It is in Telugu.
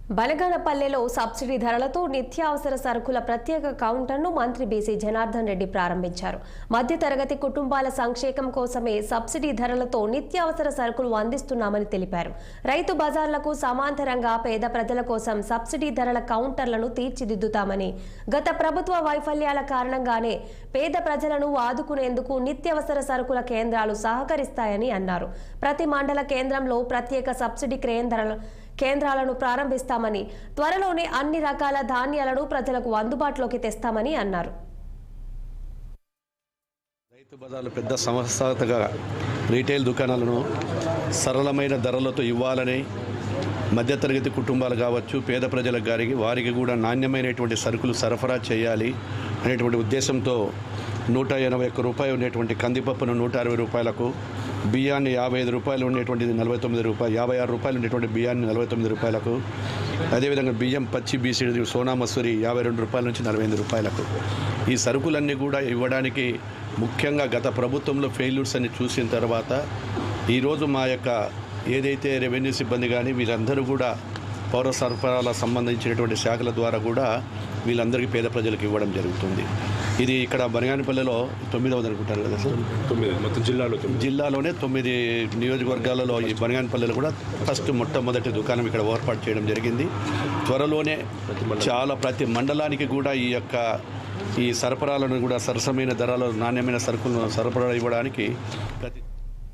బనగానపల్లెలో సబ్సిడీ ధరలతో నిత్యావసర సరుకుల ప్రత్యేక కౌంటర్ను మంత్రి బీసీ జనార్దన్ రెడ్డి ప్రారంభించారు. మధ్యతరగతి కుటుంబాల సంక్షేమం కోసమే సబ్సిడీ ధరలతో నిత్యావసర సరుకులు అందిస్తున్నామని తెలిపారు. రైతు బజార్లకు సమాంతరంగా పేద ప్రజల కోసం సబ్సిడీ ధరల కౌంటర్లను తీర్చిదిద్దుతామని, గత ప్రభుత్వ వైఫల్యాల కారణంగానే పేద ప్రజలను ఆదుకునేందుకు నిత్యావసర సరుకుల కేంద్రాలు సహకరిస్తాయని అన్నారు. ప్రతి మండల కేంద్రంలో ప్రత్యేక సబ్సిడీ కేంద్రాలను ప్రారంభిస్తామని, త్వరలోనే అన్ని రకాల ధాన్యాలను ప్రజలకు అందుబాటులోకి తెస్తామని అన్నారు. రైతు బజార్లు పెద్ద సంస్థగా రీటైల్ దుకాణాలను సరళమైన ధరలతో ఇవ్వాలని, మధ్యతరగతి కుటుంబాలు కావచ్చు, పేద ప్రజలకు గారికి వారికి కూడా నాణ్యమైనటువంటి సరుకులు సరఫరా చేయాలి అనేటువంటి ఉద్దేశంతో 181 రూపాయలు ఉండేటువంటి కందిపప్పును 160 రూపాయలకు, బియ్యాన్ని 55 రూపాయలు ఉండేటువంటిది 49 రూపాయలు, 56 రూపాయలు ఉండేటువంటి బియ్యాన్ని 49 రూపాయలకు, అదేవిధంగా బియ్యం పచ్చి బీసీడి సోనా మసూరి 52 రూపాయల నుంచి 45 రూపాయలకు ఈ సరుకులన్నీ కూడా ఇవ్వడానికి ముఖ్యంగా గత ప్రభుత్వంలో ఫెయిల్యూర్స్ అని చూసిన తర్వాత ఈరోజు మా యొక్క ఏదైతే రెవెన్యూ సిబ్బంది కానీ వీళ్ళందరూ కూడా పౌర సరఫరాల సంబంధించినటువంటి శాఖల ద్వారా కూడా వీళ్ళందరికీ పేద ప్రజలకు ఇవ్వడం జరుగుతుంది. ఇది ఇక్కడ బనగానపల్లెలో 9వ అనుకుంటారు కదా సార్, 9 మొత్తం జిల్లాలోనే 9 నియోజకవర్గాలలో ఈ బనగానపల్లెలో కూడా మొట్టమొదటి దుకాణం ఇక్కడ ఏర్పాటు చేయడం జరిగింది. త్వరలోనే ప్రతి మండలానికి కూడా ఈ సరఫరాలను కూడా సరసమైన ధరలో నాణ్యమైన సరుకులను సరఫరా ఇవ్వడానికి